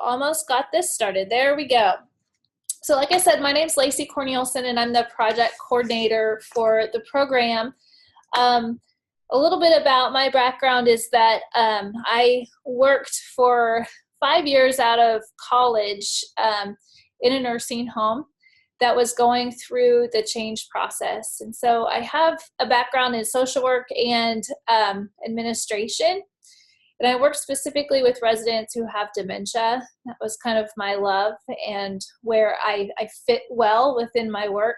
almost got this started. There we go. So like I said, my name's Lacey Cornelison, and I'm the project coordinator for the program. A little bit about my background is that I worked for 5 years out of college in a nursing home that was going through the change process. And so I have a background in social work and administration. And I work specifically with residents who have dementia. That was kind of my love and where I fit well within my work.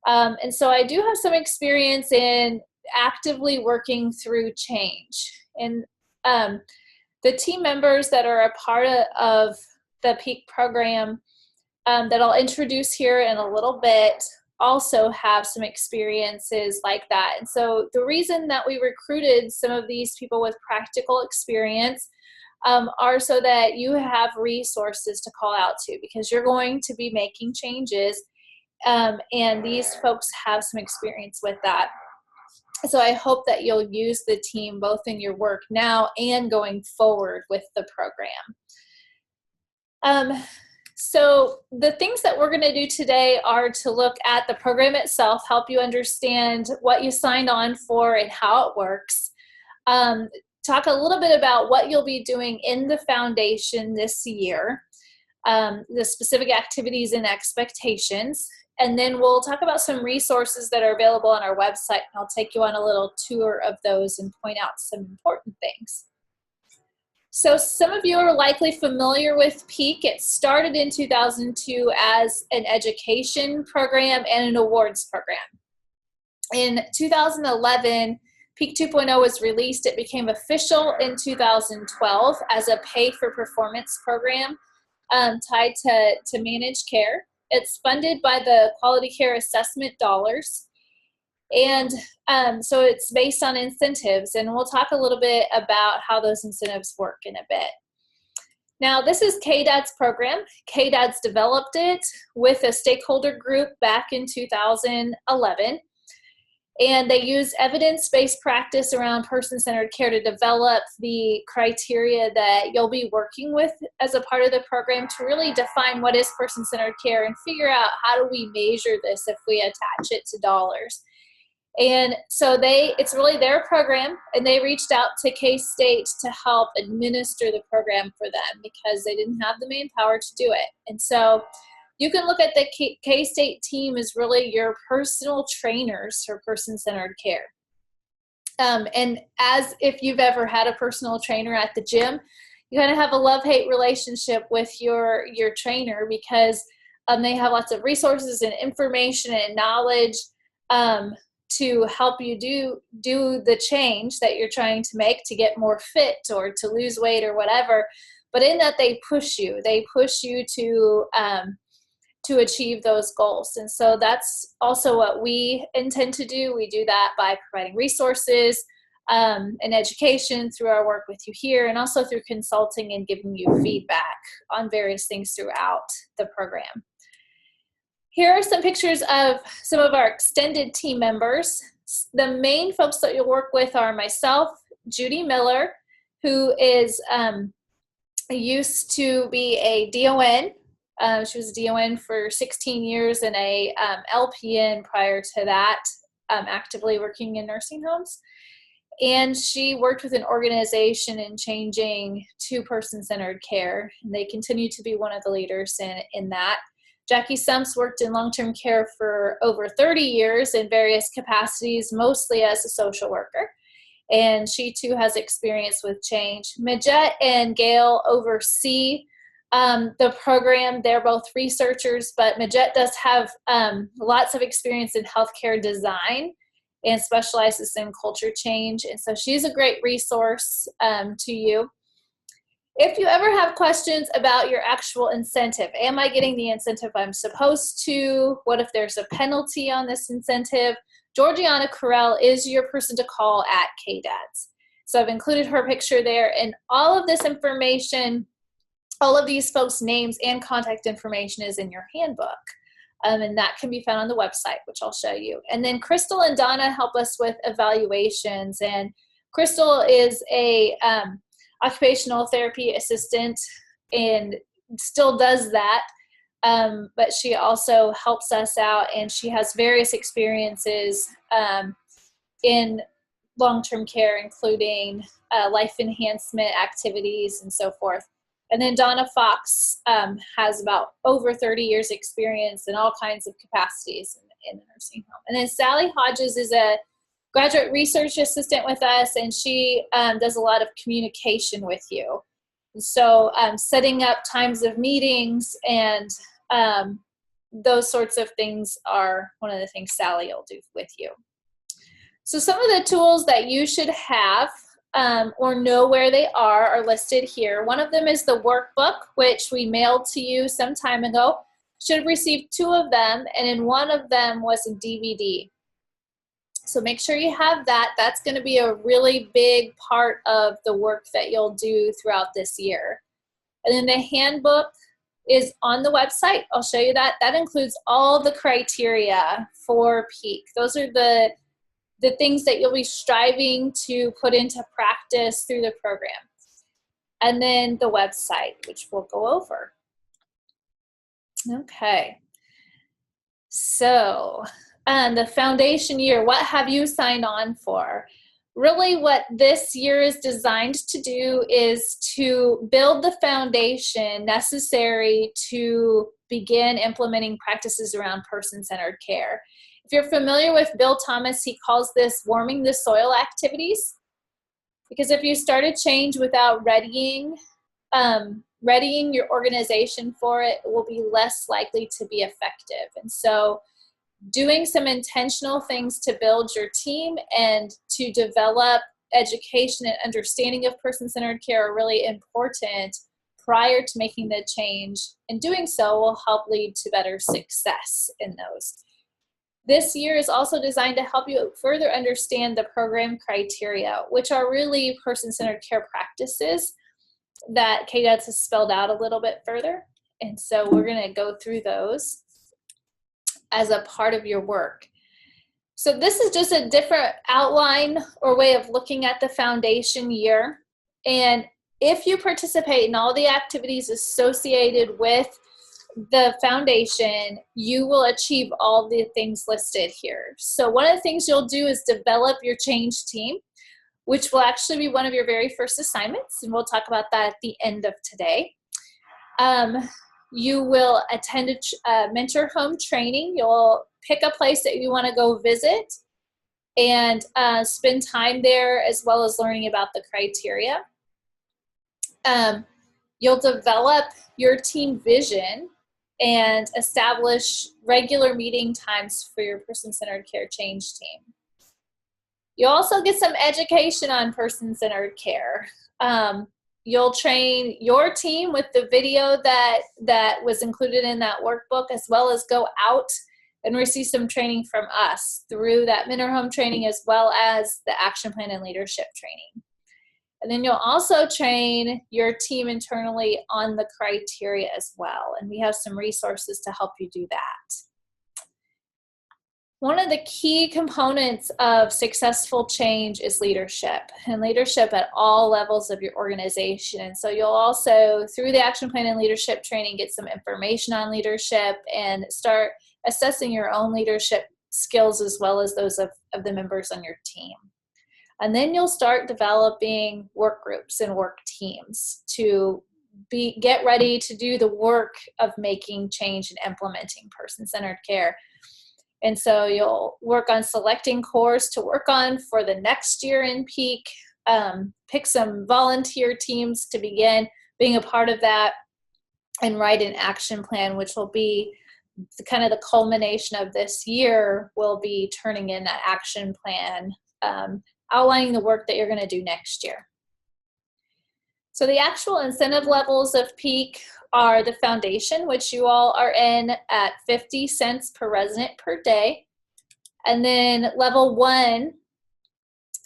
And so I do have some experience in actively working through change. And the team members that are a part of the PEAK program that I'll introduce here in a little bit also have some experiences like that. And so the reason that we recruited some of these people with practical experience are so that you have resources to call out to, because you're going to be making changes, and these folks have some experience with that. So I hope that you'll use the team both in your work now and going forward with the program. So the things that we're going to do today are to look at the program itself, help you understand what you signed on for and how it works. Talk a little bit about what you'll be doing in the foundation this year, the specific activities and expectations. And then we'll talk about some resources that are available on our website. I'll take you on a little tour of those and point out some important things. So some of you are likely familiar with PEAK. It started in 2002 as an education program and an awards program. In 2011, PEAK 2.0 was released. It became official in 2012 as a pay-for-performance program tied to managed care. It's funded by the Quality Care Assessment dollars. And so it's based on incentives, and we'll talk a little bit about how those incentives work in a bit. Now, this is KDAD's program. KDAD's developed it with a stakeholder group back in 2011, and they use evidence-based practice around person-centered care to develop the criteria that you'll be working with as a part of the program to really define what is person-centered care and figure out how do we measure this if we attach it to dollars. And so it's really their program, and they reached out to K-State to help administer the program for them because they didn't have the manpower to do it. And so you can look at the K-State team as really your personal trainers for person-centered care. And as if you've ever had a personal trainer at the gym, you kind of have a love-hate relationship with your trainer because they have lots of resources and information and knowledge to help you do the change that you're trying to make to get more fit or to lose weight or whatever. But in that, they push you to achieve those goals. And so that's also what we intend to do. We do that by providing resources and education through our work with you here, and also through consulting and giving you feedback on various things throughout the program. Here are some pictures of some of our extended team members. The main folks that you'll work with are myself, Judy Miller, who is used to be a DON. She was a DON for 16 years and a LPN prior to that, actively working in nursing homes. And she worked with an organization in changing to person-centered care. And they continue to be one of the leaders in that. Jackie Sumps worked in long-term care for over 30 years in various capacities, mostly as a social worker. And she too has experience with change. Majette and Gail oversee the program. They're both researchers, but Majette does have lots of experience in healthcare design and specializes in culture change. And so she's a great resource to you. If you ever have questions about your actual incentive, am I getting the incentive I'm supposed to? What if there's a penalty on this incentive? Georgiana Carell is your person to call at KDADS. So I've included her picture there, and all of this information, all of these folks' names and contact information is in your handbook. And that can be found on the website, which I'll show you. And then Crystal and Donna help us with evaluations. And Crystal is a occupational therapy assistant and still does that. But she also helps us out, and she has various experiences in long-term care, including life enhancement activities and so forth. And then Donna Fox has about over 30 years experience in all kinds of capacities in the nursing home. And then Sally Hodges is a graduate research assistant with us, and she does a lot of communication with you. So setting up times of meetings and those sorts of things are one of the things Sally will do with you. So some of the tools that you should have or know where they are listed here. One of them is the workbook, which we mailed to you some time ago. Should have received 2 of them, and in one of them was a DVD. So make sure you have that. That's going to be a really big part of the work that you'll do throughout this year. And then the handbook is on the website. I'll show you that. That includes all the criteria for PEAK. Those are the things that you'll be striving to put into practice through the program. And then the website, which we'll go over. Okay. So, the foundation year, what have you signed on for? Really what this year is designed to do is to build the foundation necessary to begin implementing practices around person-centered care. If you're familiar with Bill Thomas, he calls this warming the soil activities. Because if you start a change without readying your organization for it, it will be less likely to be effective. And so doing some intentional things to build your team and to develop education and understanding of person-centered care are really important prior to making the change. And doing so will help lead to better success in those. This year is also designed to help you further understand the program criteria, which are really person-centered care practices that KDADS has spelled out a little bit further. And so we're going to go through those as a part of your work. So this is just a different outline or way of looking at the foundation year. And if you participate in all the activities associated with the foundation, you will achieve all the things listed here. So one of the things you'll do is develop your change team, which will actually be one of your very first assignments, and we'll talk about that at the end of today. You will attend a mentor home training. You'll pick a place that you want to go visit and spend time there, as well as learning about the criteria. You'll develop your team vision and establish regular meeting times for your person-centered care change team. You'll also get some education on person-centered care. You'll train your team with the video that was included in that workbook, as well as go out and receive some training from us through that mentor home training, as well as the action plan and leadership training. And then you'll also train your team internally on the criteria as well. And we have some resources to help you do that. One of the key components of successful change is leadership, and leadership at all levels of your organization. And so you'll also, through the action plan and leadership training, get some information on leadership and start assessing your own leadership skills as well as those of the members on your team. And then you'll start developing work groups and work teams to get ready to do the work of making change and implementing person-centered care. And so you'll work on selecting cores to work on for the next year in PEAK, pick some volunteer teams to begin being a part of that, and write an action plan, which will be kind of the culmination of this year. Will be turning in that action plan, outlining the work that you're going to do next year. So the actual incentive levels of PEAK are the foundation, which you all are in at 50 cents per resident per day. And then level 1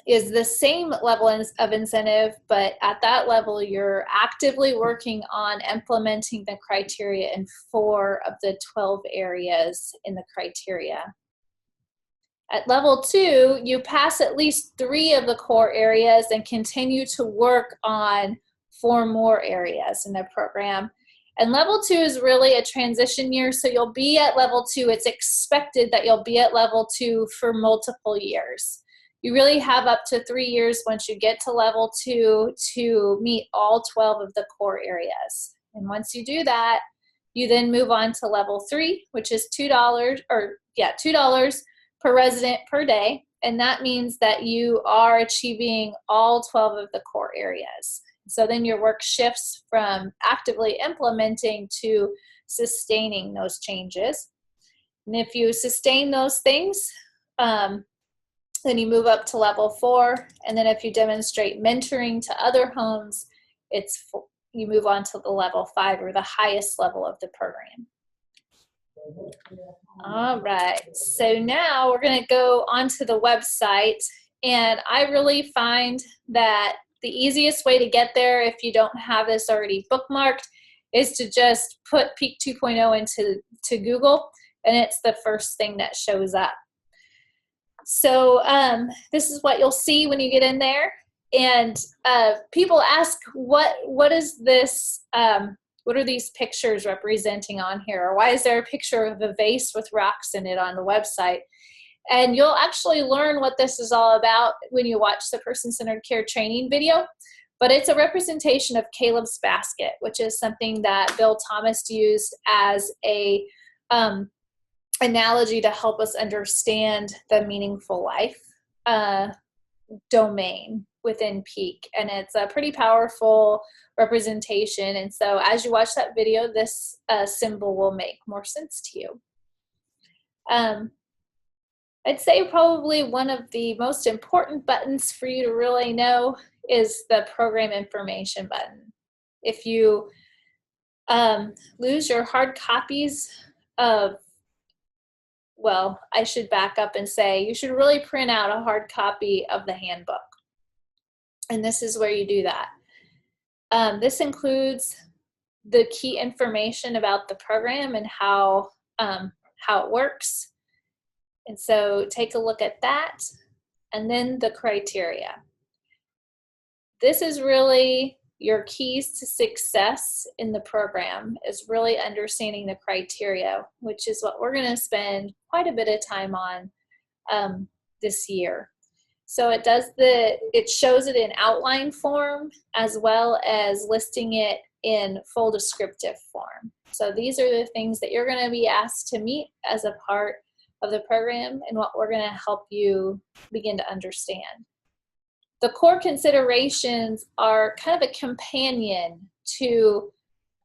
is the same level of incentive, but at that level, you're actively working on implementing the criteria in 4 of the 12 areas in the criteria. At level 2, you pass at least 3 of the core areas and continue to work on 4 more areas in the program. And level 2 is really a transition year, so you'll be at level 2. It's expected that you'll be at level 2 for multiple years. You really have up to 3 years once you get to level 2 to meet all 12 of the core areas. And once you do that, you then move on to level 3, which is $2 per resident per day. And that means that you are achieving all 12 of the core areas. So then your work shifts from actively implementing to sustaining those changes. And if you sustain those things, then you move up to level 4. And then if you demonstrate mentoring to other homes, you move on to the level 5, or the highest level of the program. All right, so now we're going to go onto the website, and I really find that the easiest way to get there, if you don't have this already bookmarked, is to just put Peak 2.0 into Google, and it's the first thing that shows up. So this is what you'll see when you get in there. And people ask, what is this, what are these pictures representing on here? Or why is there a picture of a vase with rocks in it on the website? And you'll actually learn what this is all about when you watch the Person-Centered Care training video. But it's a representation of Caleb's basket, which is something that Bill Thomas used as a analogy to help us understand the meaningful life domain within Peak. And it's a pretty powerful representation. And so as you watch that video, this symbol will make more sense to you. I'd say probably one of the most important buttons for you to really know is the program information button. If you lose your hard copies of, well, I should back up and say you should really print out a hard copy of the handbook. And this is where you do that. This includes the key information about the program and how it works. And so take a look at that, and then the criteria. This is really your keys to success in the program, is really understanding the criteria, which is what we're going to spend quite a bit of time on this year. So it shows it in outline form as well as listing it in full descriptive form. So these are the things that you're going to be asked to meet as a part of the program, and what we're going to help you begin to understand. The core considerations are kind of a companion to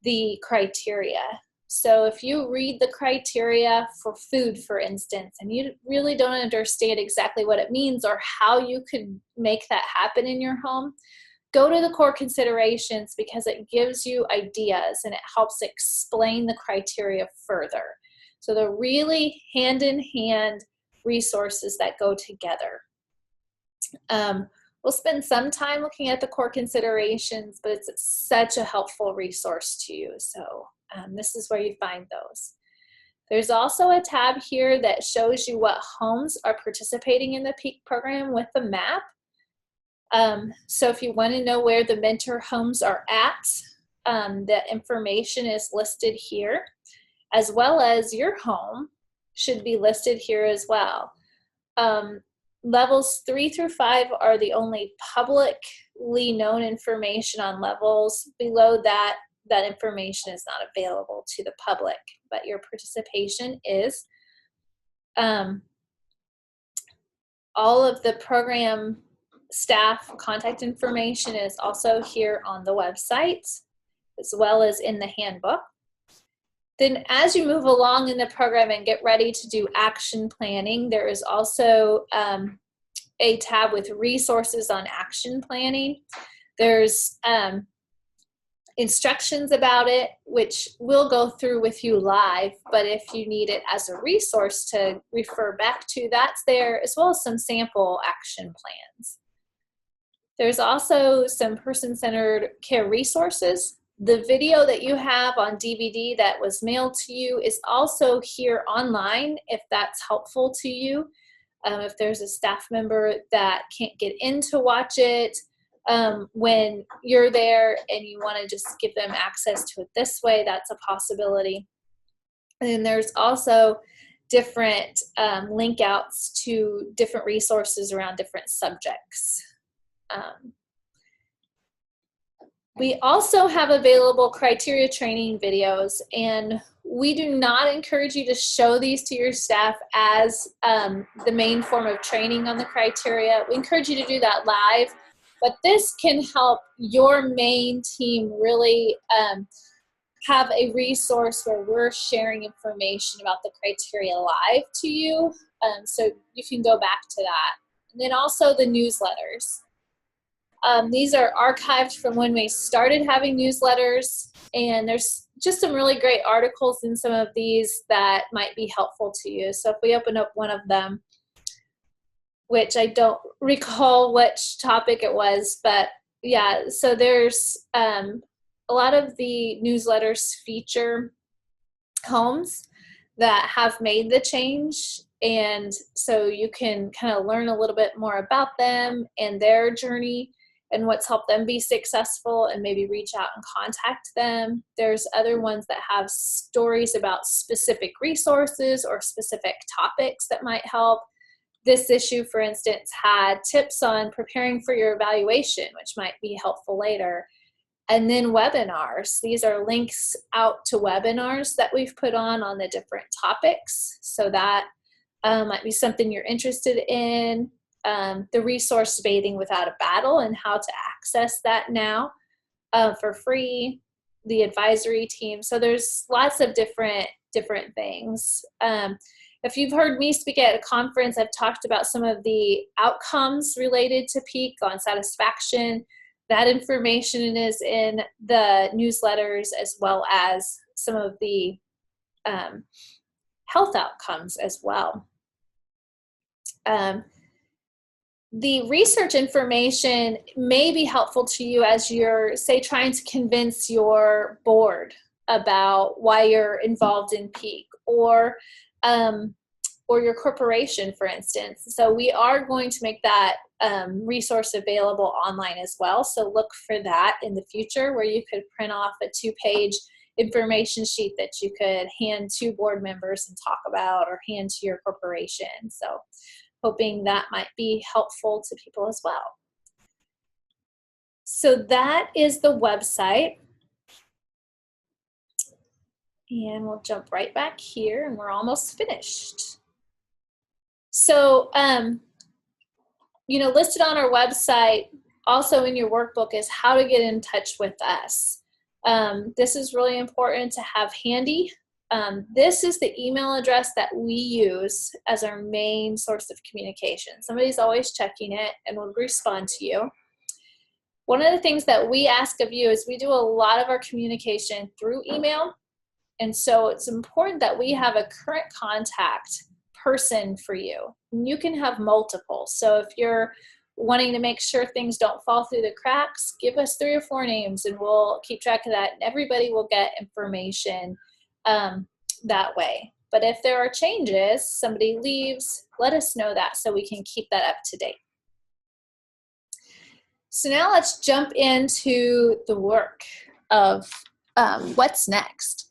the criteria. So if you read the criteria for food, for instance, and you really don't understand exactly what it means or how you could make that happen in your home, go to the core considerations, because it gives you ideas and it helps explain the criteria further. So they're really hand-in-hand resources that go together. We'll spend some time looking at the core considerations, but it's such a helpful resource to you. So this is where you find those. There's also a tab here that shows you what homes are participating in the Peak program with the map. So if you want to know where the mentor homes are at, the information is listed here, as well as your home should be listed here as well. Levels 3 through 5 are the only publicly known information on levels. Below that, that information is not available to the public, but your participation is. All of the program staff contact information is also here on the website, as well as in the handbook. Then as you move along in the program and get ready to do action planning, there is also a tab with resources on action planning. There's instructions about it, which we'll go through with you live, but if you need it as a resource to refer back to, that's there, as well as some sample action plans. There's also some person-centered care resources. The video that you have on DVD that was mailed to you is also here online if that's helpful to you. If there's a staff member that can't get in to watch it, when you're there and you want to just give them access to it this way, that's a possibility. And then there's also different link outs to different resources around different subjects. We also have available criteria training videos, and we do not encourage you to show these to your staff as the main form of training on the criteria. We encourage you to do that live, but this can help your main team really have a resource where we're sharing information about the criteria live to you, so you can go back to that. And then also the newsletters. These are archived from when we started having newsletters, and there's just some really great articles in some of these that might be helpful to you. So if we open up one of them, which I don't recall which topic it was, but yeah, so there's a lot of the newsletters feature homes that have made the change, and so you can kind of learn a little bit more about them and their journey and what's helped them be successful, and maybe reach out and contact them. There's other ones that have stories about specific resources or specific topics that might help. This issue, for instance, had tips on preparing for your evaluation, which might be helpful later. And then webinars. These are links out to webinars that we've put on the different topics. So that might be something you're interested in. The resource Bathing Without a Battle and how to access that now for free, the advisory team. So there's lots of different things. If you've heard me speak at a conference, I've talked about some of the outcomes related to PEAK on satisfaction. That information is in the newsletters, as well as some of the health outcomes as well. The research information may be helpful to you as you're, say, trying to convince your board about why you're involved in PEAK, or your corporation, for instance. So we are going to make that resource available online as well. So look for that in the future, where you could print off a 2-page information sheet that you could hand to board members and talk about, or hand to your corporation. So hoping that might be helpful to people as well. So that is the website. And we'll jump right back here, and we're almost finished. So, listed on our website, also in your workbook, is how to get in touch with us. This is really important to have handy. This is the email address that we use as our main source of communication. Somebody's always checking it and will respond to you. One of the things that we ask of you is we do a lot of our communication through email. And so it's important that we have a current contact person for you. And you can have multiple. So if you're wanting to make sure things don't fall through the cracks, give us 3 or 4 names and we'll keep track of that. And everybody will get information that way. But if there are changes, somebody leaves, let us know that so we can keep that up to date. So now let's jump into the work of what's next.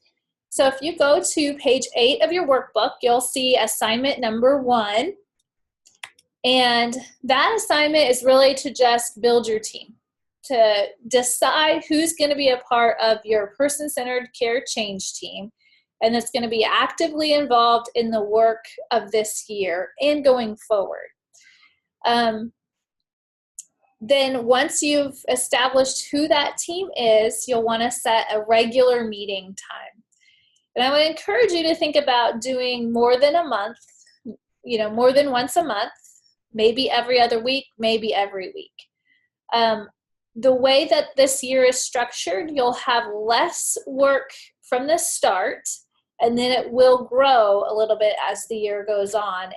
So if you go to page 8 of your workbook, you'll see assignment number 1. And that assignment is really to just build your team, to decide who's going to be a part of your person-centered care change team, and that's going to be actively involved in the work of this year and going forward. Then once you've established who that team is, you'll want to set a regular meeting time. And I would encourage you to think about doing more than a month, more than once a month, maybe every other week, maybe every week. The way that this year is structured, you'll have less work from the start, and then it will grow a little bit as the year goes on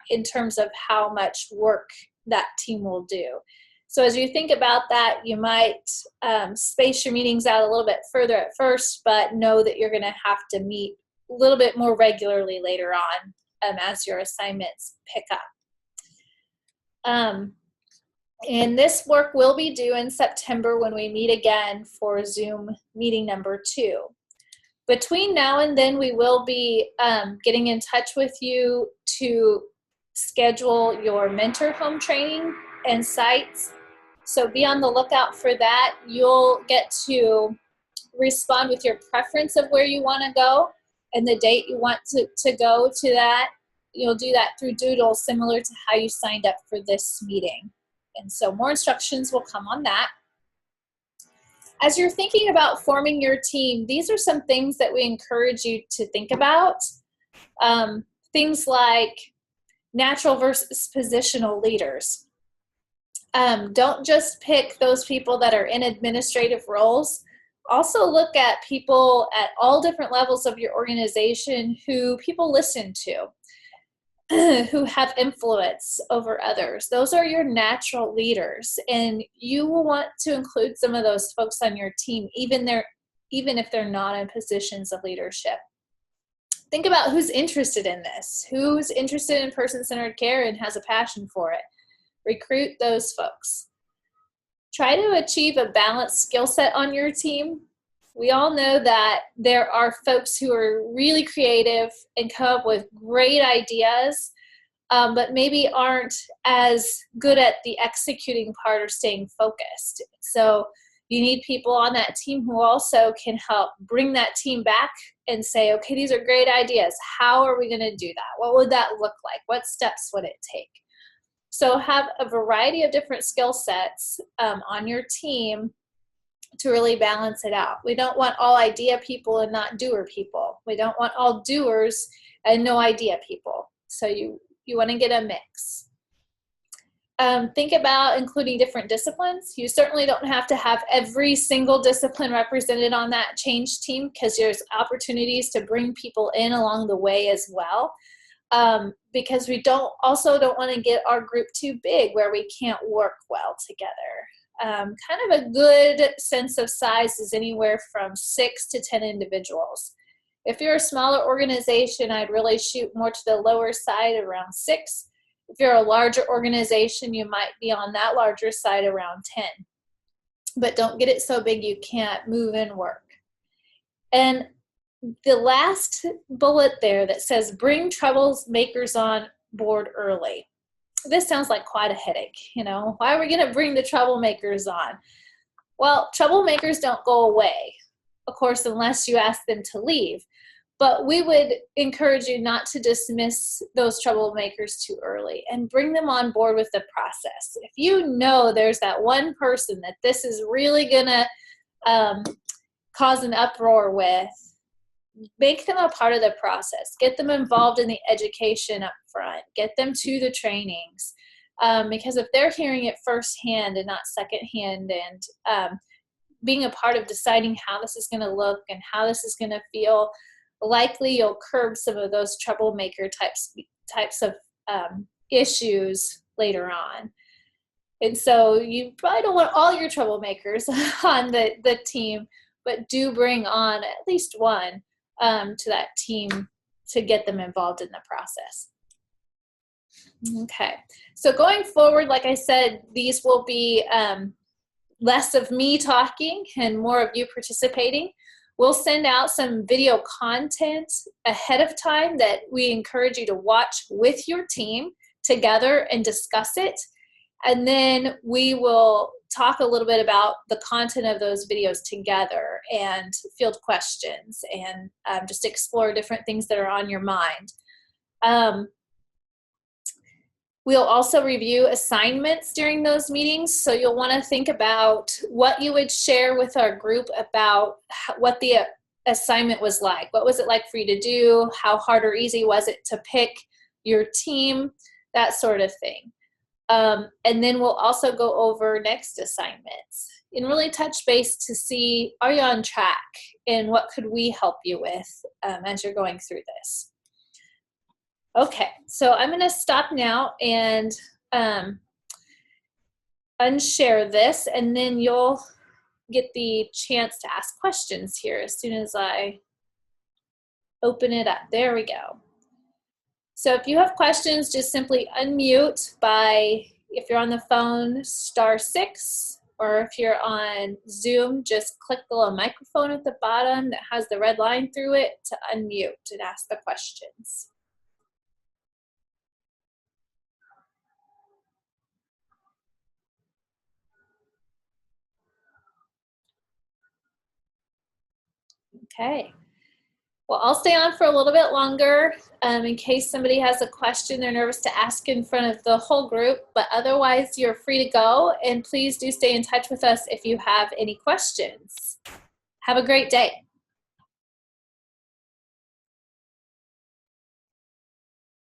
in terms of how much work that team will do. So as you think about that, you might space your meetings out a little bit further at first, but know that you're going to have to meet a little bit more regularly later on as your assignments pick up. And this work will be due in September when we meet again for Zoom meeting number 2. Between now and then, we will be getting in touch with you to schedule your mentor home training and sites. So be on the lookout for that. You'll get to respond with your preference of where you want to go and the date you want to go to that. You'll do that through Doodle, similar to how you signed up for this meeting. And so more instructions will come on that. As you're thinking about forming your team, these are some things that we encourage you to think about. Things like natural versus positional leaders. Don't just pick those people that are in administrative roles. Also look at people at all different levels of your organization who people listen to, who have influence over others. Those are your natural leaders, and you will want to include some of those folks on your team, even if they're not in positions of leadership. Think about who's interested in this, who's interested in person-centered care and has a passion for it. Recruit those folks. Try to achieve a balanced skill set on your team. We all know that there are folks who are really creative and come up with great ideas, but maybe aren't as good at the executing part or staying focused. So you need people on that team who also can help bring that team back and say, okay, these are great ideas. How are we going to do that? What would that look like? What steps would it take? So have a variety of different skill sets on your team to really balance it out. We don't want all idea people and not doer people. We don't want all doers and no idea people. So you want to get a mix. Think about including different disciplines. You certainly don't have to have every single discipline represented on that change team, because there's opportunities to bring people in along the way as well. Because we don't want to get our group too big where we can't work well together. Kind of a good sense of size is anywhere from 6 to 10 individuals. If you're a smaller organization, I'd really shoot more to the lower side, around 6. If you're a larger organization, you might be on that larger side, around 10. But don't get it so big you can't move and work. And the last bullet there that says bring troublemakers on board early. This sounds like quite a headache, Why are we going to bring the troublemakers on? Well, troublemakers don't go away, of course, unless you ask them to leave. But we would encourage you not to dismiss those troublemakers too early and bring them on board with the process. If you know there's that one person that this is really going to cause an uproar with, make them a part of the process. Get them involved in the education up front. Get them to the trainings. Because if they're hearing it firsthand and not secondhand, and being a part of deciding how this is going to look and how this is going to feel, likely you'll curb some of those troublemaker types of issues later on. And so you probably don't want all your troublemakers on the team, but do bring on at least one to that team to get them involved in the process. Okay, so going forward, like I said, these will be less of me talking and more of you participating. We'll send out some video content ahead of time that we encourage you to watch with your team together and discuss it. And then we will talk a little bit about the content of those videos together and field questions and just explore different things that are on your mind. We'll also review assignments during those meetings, so you'll want to think about what you would share with our group about what the assignment was like. What was it like for you to do? How hard or easy was it to pick your team? That sort of thing. And then we'll also go over next assignments and really touch base to see, are you on track and what could we help you with as you're going through this. Okay, so I'm going to stop now and unshare this, and then you'll get the chance to ask questions here as soon as I open it up. There we go. So if you have questions, just simply unmute by If you're on the phone, *6, or if you're on Zoom, just click the little microphone at the bottom that has the red line through it to unmute and ask the questions. Okay. Well, I'll stay on for a little bit longer in case somebody has a question they're nervous to ask in front of the whole group, but otherwise you're free to go, and please do stay in touch with us if you have any questions. Have a great day.